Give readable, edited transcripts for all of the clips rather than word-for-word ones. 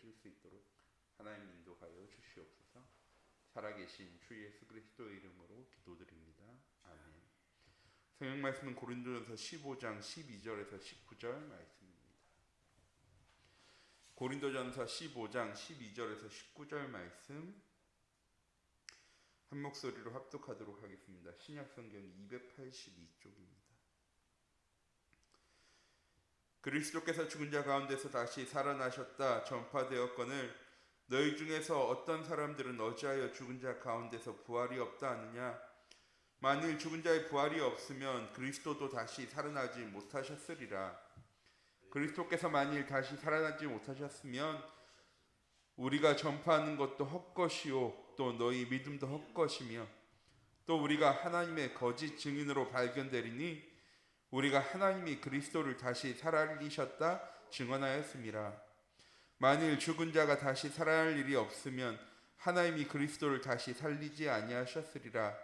되어질 수 있도록 하나님 인도하여 주시옵소서. 살아계신 주 예수 그리스도의 이름으로 기도드립니다. 아멘. 성경 말씀은 고린도전서 15장 12절에서 19절 말씀입니다. 고린도전서 15장 12절에서 19절 말씀 한 목소리로 합독하도록 하겠습니다. 신약성경 282쪽입니다. 그리스도께서 죽은 자 가운데서 다시 살아나셨다 전파되었거늘 너희 중에서 어떤 사람들은 어찌하여 죽은 자 가운데서 부활이 없다 하느냐. 만일 죽은 자의 부활이 없으면 그리스도도 다시 살아나지 못하셨으리라. 그리스도께서 만일 다시 살아나지 못하셨으면 우리가 전파하는 것도 헛것이요 또 너희 믿음도 헛것이며 또 우리가 하나님의 거짓 증인으로 발견되리니 우리가 하나님이 그리스도를 다시 살아리셨다 증언하였습니다. 만일 죽은 자가 다시 살아날 일이 없으면 하나님이 그리스도를 다시 살리지 아니하셨으리라.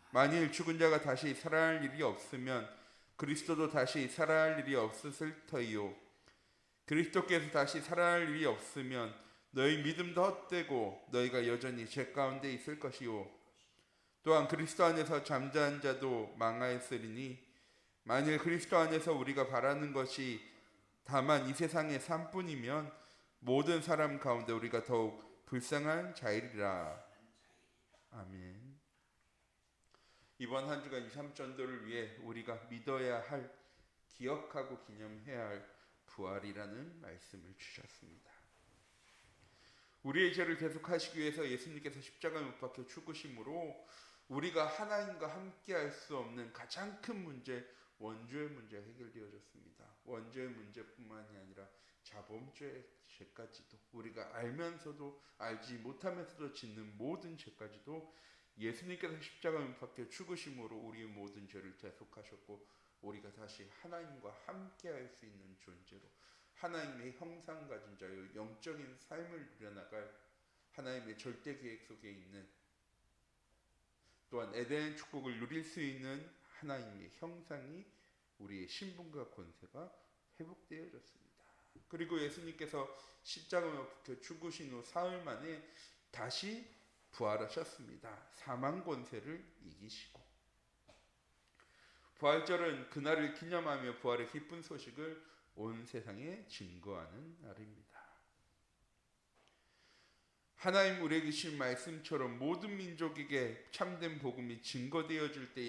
만일 죽은 자가 다시 살아날 일이 없으면 그리스도도 다시 살아날 일이 없으실 터이요. 그리스도께서 다시 살아날 일이 없으면 너희 믿음도 헛되고 너희가 여전히 죄 가운데 있을 것이요. 또한 그리스도 안에서 잠자는 자도 망하였으리니 만일 그리스도 안에서 우리가 바라는 것이 다만 이 세상의 삶뿐이면 모든 사람 가운데 우리가 더욱 불쌍한 자이리라. 아멘. 이번 한 주간 2, 3전도를 위해 우리가 믿어야 할, 기억하고 기념해야 할 부활이라는 말씀을 주셨습니다. 우리의 죄를 대속하시기 위해서 예수님께서 십자가에 못 박혀 죽으심으로 우리가 하나님과 함께 할 수 없는 가장 큰 문제, 원죄의 문제가 해결되어졌습니다. 원죄의 문제뿐만이 아니라 자범죄의 죄까지도, 우리가 알면서도 알지 못하면서도 짓는 모든 죄까지도 예수님께서 십자가에 못 박혀 죽으심으로 우리의 모든 죄를 대속하셨고 우리가 다시 하나님과 함께 할 수 있는 존재로 하나님의 형상 가진 자요 영적인 삶을 누려나갈 하나님의 절대 계획 속에 있는, 또한 에덴 축복을 누릴 수 있는 하나님의 형상이 우리의 신분과 권세가 회복되어졌습니다. 그리고 예수님께서 십자가에 박혀 죽으신 후 사흘 만에 다시 부활하셨습니다. 사망 권세를 이기시고. 부활절은 그날을 기념하며 부활의 기쁜 소식을 온 세상에 증거하는 날입니다. 하나님 우리에게 주신 말씀처럼 모든 민족에게 참된 복음이 증거되어질 때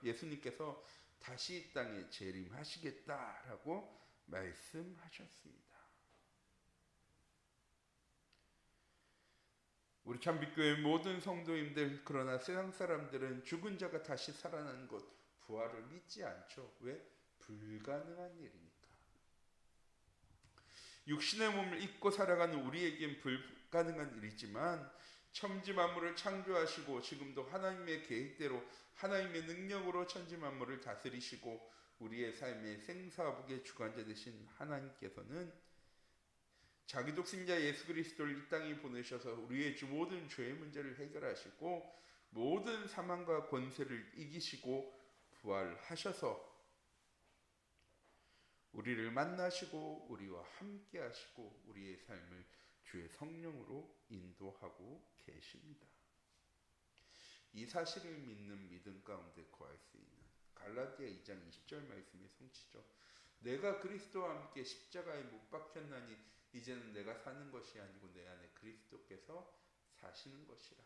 예수님께서 다시 이 땅에 재림하시겠다라고 말씀하셨습니다. 우리 참빛교회 모든 성도님들, 그러나 세상 사람들은 죽은 자가 다시 살아나는 것, 부활을 믿지 않죠. 왜? 불가능한 일이니까. 육신의 몸을 입고 살아가는 우리에겐 불가능한 일이지만 천지 만물을 창조하시고 지금도 하나님의 계획대로 하나님의 능력으로 천지 만물을 다스리시고 우리의 삶의 생사복의 주관자 되신 하나님께서는 자기 독생자 예수 그리스도를 이 땅에 보내셔서 우리의 모든 죄의 문제를 해결하시고 모든 사망과 권세를 이기시고 부활하셔서 우리를 만나시고 우리와 함께 하시고 우리의 삶을 주의 성령으로 인도하고 계십니다. 이 사실을 믿는 믿음 가운데 거할 수 있는 갈라디아 2장 20절 말씀의 성취죠. 내가 그리스도와 함께 십자가에 못 박혔나니 이제는 내가 사는 것이 아니고 내 안에 그리스도께서 사시는 것이라.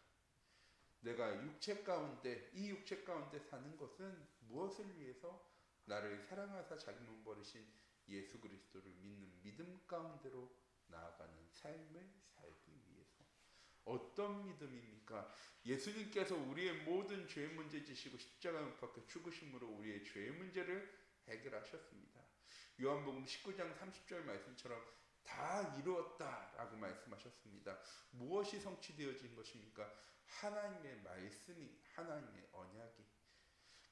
내가 이 육체 가운데 사는 것은 무엇을 위해서? 나를 사랑하사 자기 몸 버리신 예수 그리스도를 믿는 믿음 가운데로 나아가는 삶을 살기 위해서. 어떤 믿음입니까? 예수님께서 우리의 모든 죄 문제 지시고 십자가에 못 박혀 죽으심으로 우리의 죄 문제를 해결하셨습니다. 요한복음 19장 30절 말씀처럼 다 이루었다라고 말씀하셨습니다. 무엇이 성취되어진 것입니까? 하나님의 말씀이, 하나님의 언약이,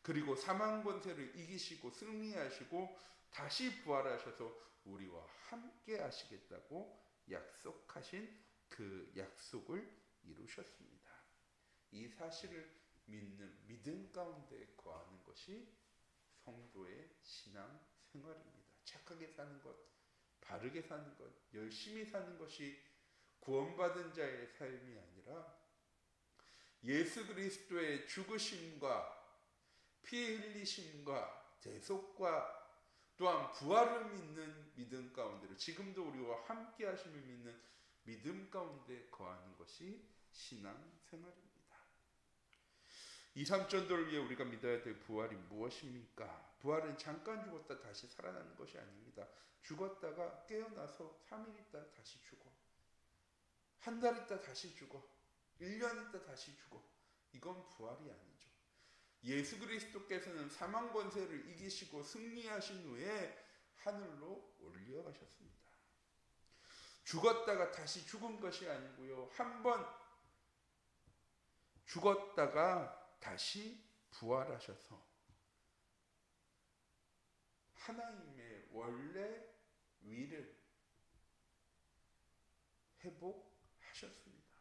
그리고 사망 권세를 이기시고 승리하시고 다시 부활하셔서 우리와 함께 하시겠다고 약속하신 그 약속을 이루셨습니다. 이 사실을 믿는 믿음 가운데 거하는 것이 성도의 신앙 생활입니다. 착하게 사는 것, 바르게 사는 것, 열심히 사는 것이 구원받은 자의 삶이 아니라 예수 그리스도의 죽으심과 피 흘리심과 대속과 또한 부활을 믿는 믿음 가운데로, 지금도 우리와 함께 하심을 믿는 믿음 가운데 거하는 것이 신앙 생활입니다. 2, 3전도를 위해 우리가 믿어야 될 부활이 무엇입니까? 부활은 잠깐 죽었다 다시 살아나는 것이 아닙니다. 죽었다가 깨어나서 3일 있다 다시 죽어, 한 달 있다 다시 죽어, 1년 있다 다시 죽어. 이건 부활이 아니죠. 예수 그리스도께서는 사망 권세를 이기시고 승리하신 후에 하늘로 올려가셨습니다. 죽었다가 다시 죽은 것이 아니고요, 한번 죽었다가 다시 부활하셔서 하나님의 원래 위를 회복하셨습니다.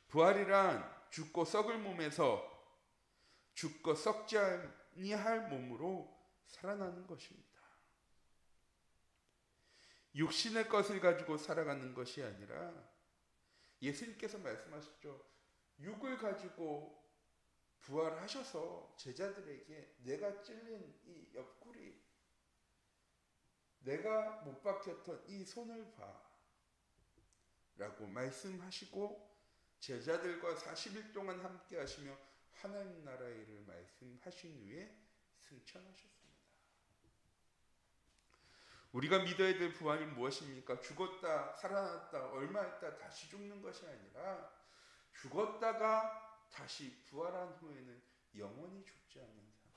부활이란 죽고 썩을 몸에서 죽고 썩지 아니할 몸으로 살아나는 것입니다. 육신의 것을 가지고 살아가는 것이 아니라, 예수님께서 말씀하셨죠. 육을 가지고 부활하셔서 제자들에게 내가 찔린 이 옆구리, 내가 못 박혔던 이 손을 봐 라고 말씀하시고 제자들과 40일 동안 함께 하시며 하나님 나라의 일을 말씀하신 후에 승천하셨습니다. 우리가 믿어야 될 부활이 무엇입니까? 죽었다 살아났다 얼마 있다 다시 죽는 것이 아니라, 죽었다가 다시 부활한 후에는 영원히 죽지 않는 삶.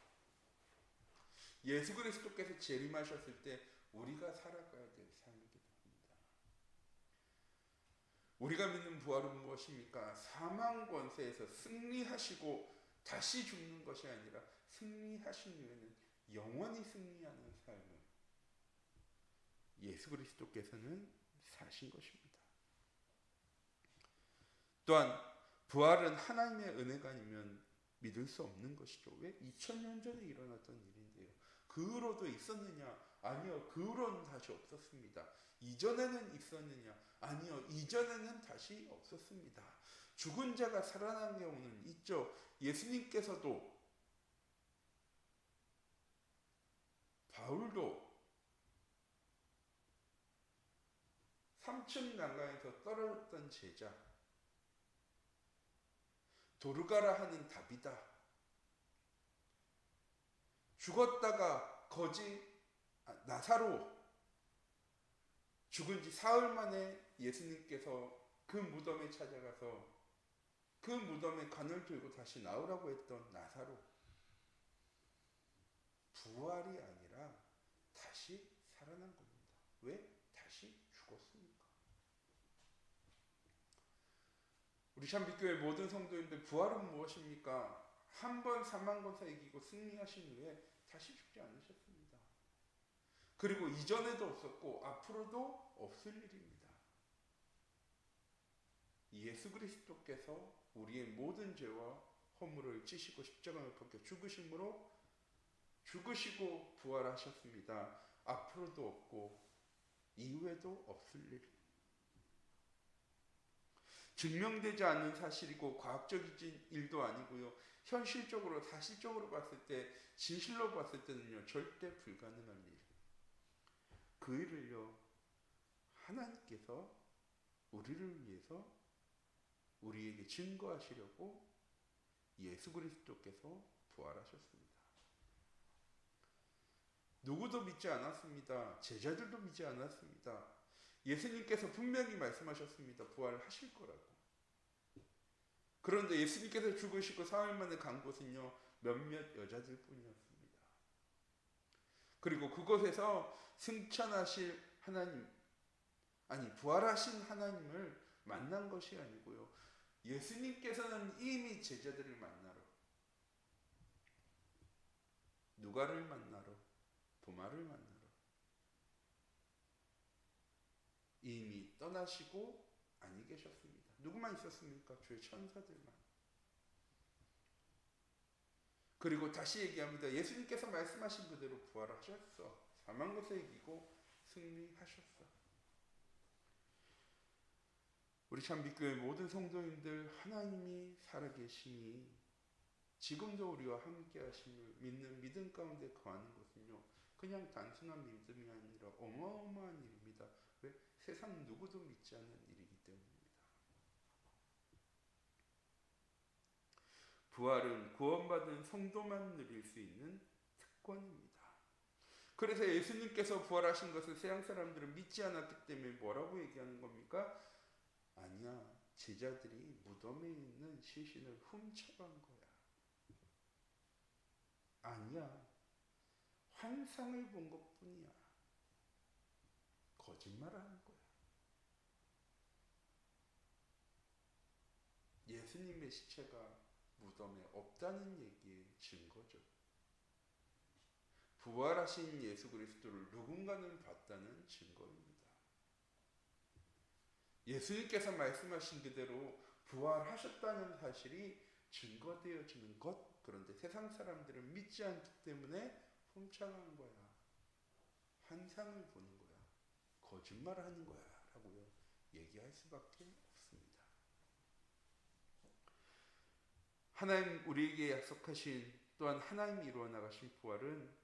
예수 그리스도께서 재림하셨을 때 우리가 살아가야 될 삶이기도 합니다. 우리가 믿는 부활은 무엇입니까? 사망 권세에서 승리하시고 다시 죽는 것이 아니라, 승리하신 후에는 영원히 승리하는 삶을 예수 그리스도께서는 사신 것입니다. 또한 부활은 하나님의 은혜가 아니면 믿을 수 없는 것이죠. 왜? 2000년 전에 일어났던 일인데요. 그 후로도 있었느냐? 아니요. 그 후로는 다시 없었습니다. 이전에는 있었느냐? 아니요. 이전에는 다시 없었습니다. 죽은 자가 살아난 경우는 있죠. 예수님께서도, 바울도 3층 난간에서 떨어졌던 제자, 도르가라 하는 다비다, 죽었다가 나사로 죽은 지 사흘 만에 예수님께서 그 무덤에 찾아가서 그 무덤에 관을 들고 다시 나오라고 했던 나사로, 부활이 아니라 다시 살아난 겁니다. 왜? 다시 죽었으니까. 우리 참빛교회 모든 성도님들, 부활은 무엇입니까? 한 번 사망 권세 이기고 승리하신 후에 다시 죽지 않으셨습니다. 그리고 이전에도 없었고 앞으로도 없을 일입니다. 예수 그리스도께서 우리의 모든 죄와 허물을 찌시고 십자가에 박혀 죽으심으로 죽으시고 부활하셨습니다. 앞으로도 없고 이후에도 없을 일. 증명되지 않는 사실이고 과학적인 일도 아니고요. 현실적으로 사실적으로 봤을 때, 진실로 봤을 때는요, 절대 불가능한 일. 그 일을요, 하나님께서 우리를 위해서 우리에게 증거하시려고 예수 그리스도께서 부활하셨습니다. 누구도 믿지 않았습니다. 제자들도 믿지 않았습니다. 예수님께서 분명히 말씀하셨습니다. 부활하실 거라고. 그런데 예수님께서 죽으시고 3일 만에 간 곳은요, 몇몇 여자들 뿐이었습니다. 그리고 그곳에서 승천하실 하나님, 부활하신 하나님을 만난 것이 아니고요, 예수님께서는 이미 제자들을 만나러, 누가를 만나러, 도마를 만나러 이미 떠나시고 아니 계셨습니다. 누구만 있었습니까? 주의 천사들만. 그리고 다시 얘기합니다. 예수님께서 말씀하신 그대로 부활하셨어. 사망 것에 이기고 승리하셨어. 우리 참빛교회 모든 성도님들, 하나님이 살아계시니 지금도 우리와 함께 하심을 믿는 믿음 가운데 거하는 것은요, 그냥 단순한 믿음이 아니라 어마어마한 일입니다. 왜? 세상 누구도 믿지 않는 일이기 때문입니다. 부활은 구원받은 성도만 누릴 수 있는 특권입니다. 그래서 예수님께서 부활하신 것을 세상 사람들은 믿지 않았기 때문에 뭐라고 얘기하는 겁니까? 아니야, 제자들이 무덤에 있는 시신을 훔쳐간 거야. 아니야, 환상을 본 것뿐이야. 거짓말하는 거야. 예수님의 시체가 무덤에 없다는 얘기의 증거죠. 부활하신 예수 그리스도를 누군가는 봤다는 증거입니다. 예수님께서 말씀하신 그대로 부활하셨다는 사실이 증거되어지는 것, 그런데 세상 사람들은 믿지 않기 때문에 훔쳐간 거야. 환상을 보는 거야. 거짓말하는 거야 라고요 얘기할 수밖에 없습니다. 하나님 우리에게 약속하신, 또한 하나님이 이루어 나가신 부활은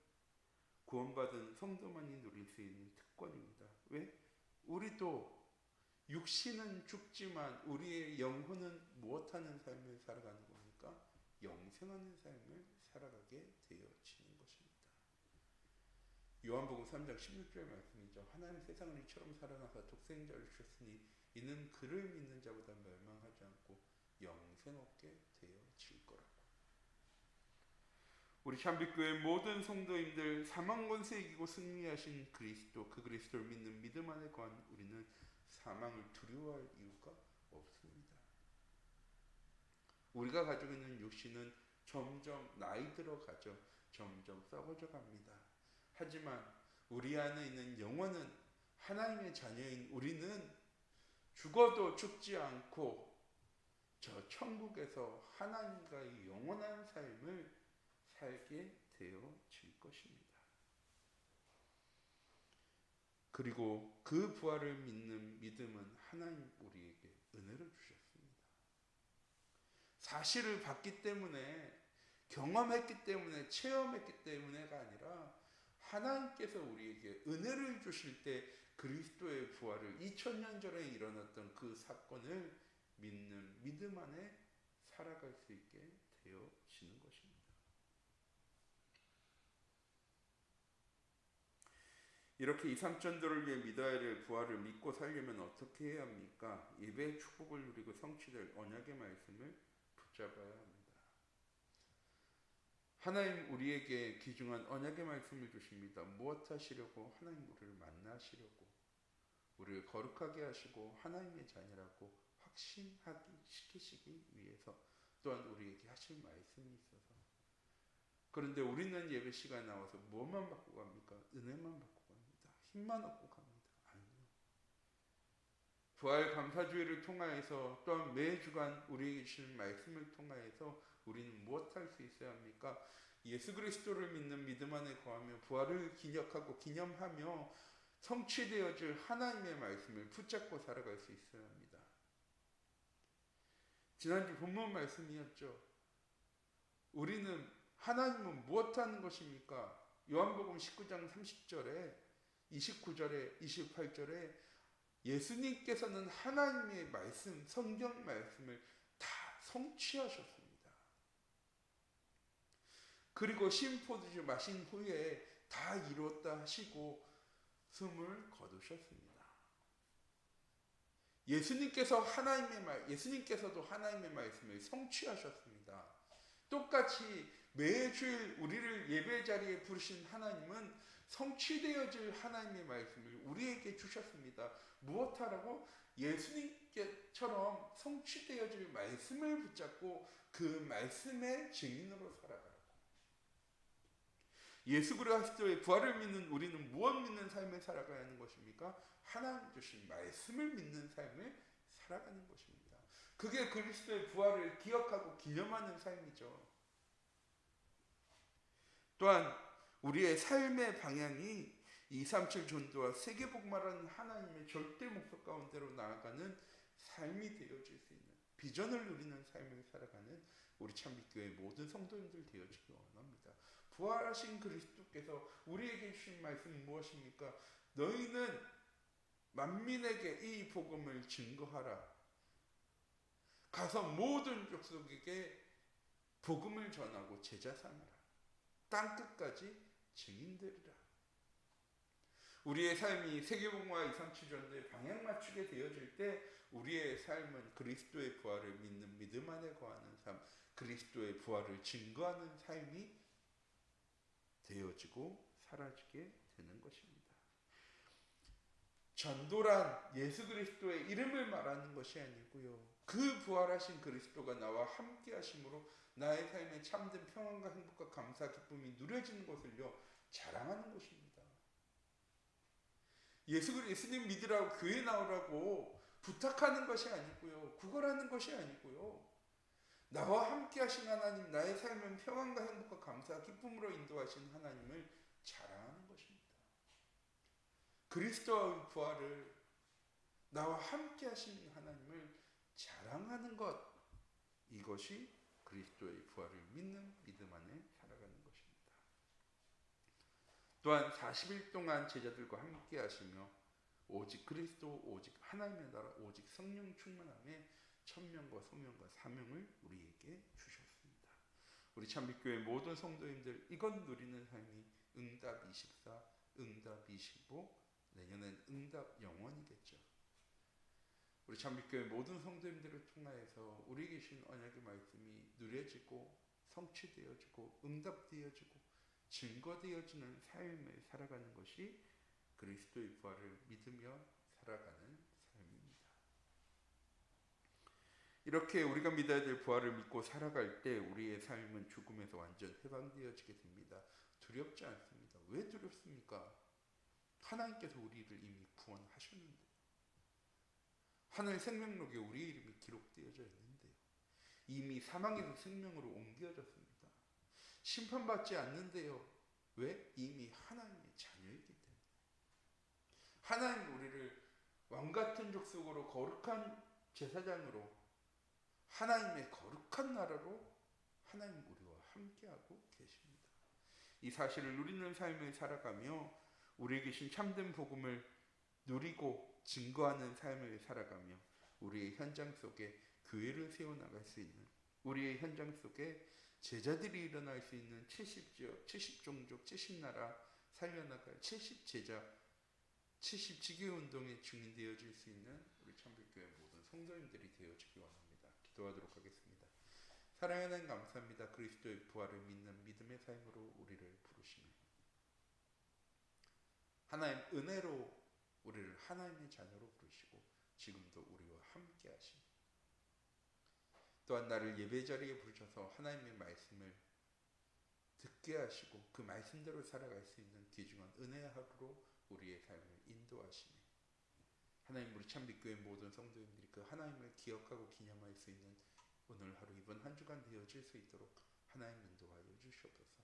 구원받은 성도만이 누릴 수 있는 특권입니다. 왜? 우리도 육신은 죽지만 우리의 영혼은 무엇하는 삶을 살아가는 겁니까? 영생하는 삶을 살아가게 되어지는 것입니다. 요한복음 3장 16절 말씀이죠. 하나님 세상을 이처럼 사랑하사 독생자를 주셨으니 이는 그를 믿는 자보다 멸망하지 않고 영생 얻게 되어질 거라고. 우리 참빛교회 모든 성도님들, 사망 권세 이기고 승리하신 그리스도, 그 그리스도를 믿는 믿음 안에 거한 우리는 사망을 두려워할 이유가 없습니다. 우리가 가지고 있는 육신은 점점 나이 들어가죠. 점점 썩어져 갑니다. 하지만 우리 안에 있는 영혼은, 하나님의 자녀인 우리는 죽어도 죽지 않고 저 천국에서 하나님과의 영원한 삶을 살게 되어질 것입니다. 그리고 그 부활을 믿는 믿음은 하나님 우리에게 은혜를 주셨습니다. 사실을 봤기 때문에, 경험했기 때문에, 체험했기 때문에가 아니라 하나님께서 우리에게 은혜를 주실 때 그리스도의 부활을 2000년 전에 일어났던 그 사건을 믿는 믿음 안에 살아갈 수 있게 되어지는 것입니다. 이렇게 이삼천도를 위해 믿어야 할 부활을 믿고 살려면 어떻게 해야 합니까? 예배의 축복을 누리고 성취될 언약의 말씀을 붙잡아야 합니다. 하나님 우리에게 귀중한 언약의 말씀을 주십니다. 무엇 하시려고? 하나님 우리를 만나시려고, 우리를 거룩하게 하시고 하나님의 자녀라고 확신하게 시키시기 위해서, 또한 우리에게 하실 말씀이 있어서. 그런데 우리는 예배 시간에 나와서 뭐만 받고 갑니까? 은혜만 받고 갑니다. 힘만 얻고 갑니다. 아니요. 부활 감사주의를 통하여서, 또한 매주간 우리에게 주신 말씀을 통하여서 우리는 무엇할 수 있어야 합니까? 예수 그리스도를 믿는 믿음 안에 거하며 부활을 기억하고 기념하며 성취되어질 하나님의 말씀을 붙잡고 살아갈 수 있어야 합니다. 지난주 본문 말씀이었죠. 우리는, 하나님은 무엇하는 것입니까? 요한복음 19장 30절에 29절에 28절에 예수님께서는 하나님의 말씀, 성경 말씀을 다 성취하셨습니다. 그리고 신포도주 마신 후에 다 이루었다 하시고 숨을 거두셨습니다. 예수님께서도 하나님의 말씀을 성취하셨습니다. 똑같이 매주일 우리를 예배 자리에 부르신 하나님은 성취되어질 하나님의 말씀을 우리에게 주셨습니다. 무엇하라고? 예수님께처럼 성취되어질 말씀을 붙잡고 그 말씀의 증인으로 살아가라고. 예수 그리스도의 부활을 믿는 우리는 무엇 믿는 삶을 살아가야 하는 것입니까? 하나님 주신 말씀을 믿는 삶을 살아가는 것입니다. 그게 그리스도의 부활을 기억하고 기념하는 삶이죠. 또한 우리의 삶의 방향이 237 전도와 세계복음화라는 하나님의 절대 목표 가운데로 나아가는 삶이 되어질 수 있는, 비전을 누리는 삶을 살아가는 우리 참빛교회 모든 성도님들 되어지기 원합니다. 부활하신 그리스도께서 우리에게 주신 말씀이 무엇입니까? 너희는 만민에게 이 복음을 증거하라. 가서 모든 족속에게 복음을 전하고 제자 삼으라. 땅끝까지 증인되리라. 우리의 삶이 세계복음화 237 전도에 방향 맞추게 되어질 때 우리의 삶은 그리스도의 부활을 믿는 믿음 안에 거하는 삶, 그리스도의 부활을 증거하는 삶이 되어지고 사라지게 되는 것입니다. 전도란 예수 그리스도의 이름을 말하는 것이 아니고요, 그 부활하신 그리스도가 나와 함께 하심으로 나의 삶에 참된 평안과 행복과 감사 기쁨이 누려지는 것을요 자랑하는 것입니다. 예수님 믿으라고 교회 나오라고 부탁하는 것이 아니고요, 구걸하는 것이 아니고요, 나와 함께 하신 하나님, 나의 삶은 평안과 행복과 감사 기쁨으로 인도하신 하나님을 자랑하는 것입니다. 그리스도의 부활을, 나와 함께 하신 하나님을 자랑하는 것, 이것이 그리스도의 부활을 믿는 믿음 안에 살아가는 것입니다. 또한 40일 동안 제자들과 함께 하시며 오직 그리스도, 오직 하나님의 나라, 오직 성령 충만함에 천명과 소명과 사명을 우리에게 주셨습니다. 우리 참빛교회 모든 성도님들, 이건 누리는 삶이 응답 24, 응답 25, 내년엔 응답 영원이겠죠. 우리 참빛교회 모든 성도님들을 통하여서 우리 계신 언약의 말씀이 누려지고 성취되어지고 응답되어지고 증거되어지는 삶을 살아가는 것이 그리스도의 부활을 믿으며 살아가는 삶입니다. 이렇게 우리가 믿어야 될 부활을 믿고 살아갈 때 우리의 삶은 죽음에서 완전 해방되어지게 됩니다. 두렵지 않습니다. 왜 두렵습니까? 하나님께서 우리를 이미 구원하셨는데, 하늘 생명록에 우리의 이름이 기록되어져 있는데요, 이미 사망에서 생명으로 옮겨졌습니다. 심판받지 않는데요. 왜? 이미 하나님의 자녀이기 때문에. 하나님 우리를 왕같은 족속으로 거룩한 제사장으로, 하나님의 거룩한 나라로 하나님 우리와 함께하고 계십니다. 이 사실을 누리는 삶을 살아가며 우리에게 주신 참된 복음을 누리고 증거하는 삶을 살아가며 우리의 현장 속에 교회를 세워나갈 수 있는, 우리의 현장 속에 제자들이 일어날 수 있는 70지역, 70종족, 70나라 살려나갈 70제자, 70지교운동의 증인 되어질 수 있는 우리 참빛교회 모든 성도님들이 되어지기 원합니다. 기도하도록 하겠습니다. 사랑하는 하나님 감사합니다. 그리스도의 부활을 믿는 믿음의 삶으로 우리를 부르시며 하나님 은혜로 우리를 하나님의 자녀로 부르시고 지금도 우리와 함께 하시니, 또한 나를 예배자리에 부르셔서 하나님의 말씀을 듣게 하시고 그 말씀대로 살아갈 수 있는 귀중한 은혜의 하루로 우리의 삶을 인도하시니, 하나님 우리 참빛교회 모든 성도님들이 그 하나님을 기억하고 기념할 수 있는 오늘 하루, 이번 한 주간 되어질 수 있도록 하나님 인도하여 주시옵소서.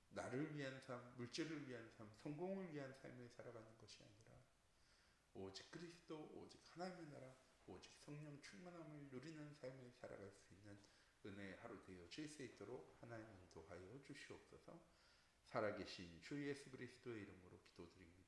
나를 위한 삶, 물질을 위한 삶, 성공을 위한 삶을 살아가는 것이 아니라 오직 그리스도, 오직 하나님의 나라, 오직 성령 충만함을 누리는 삶을 살아갈 수 있는 은혜의 하루 되어질 수 있도록 하나님 인도하여 주시옵소서. 살아계신 주 예수 그리스도의 이름으로 기도드립니다.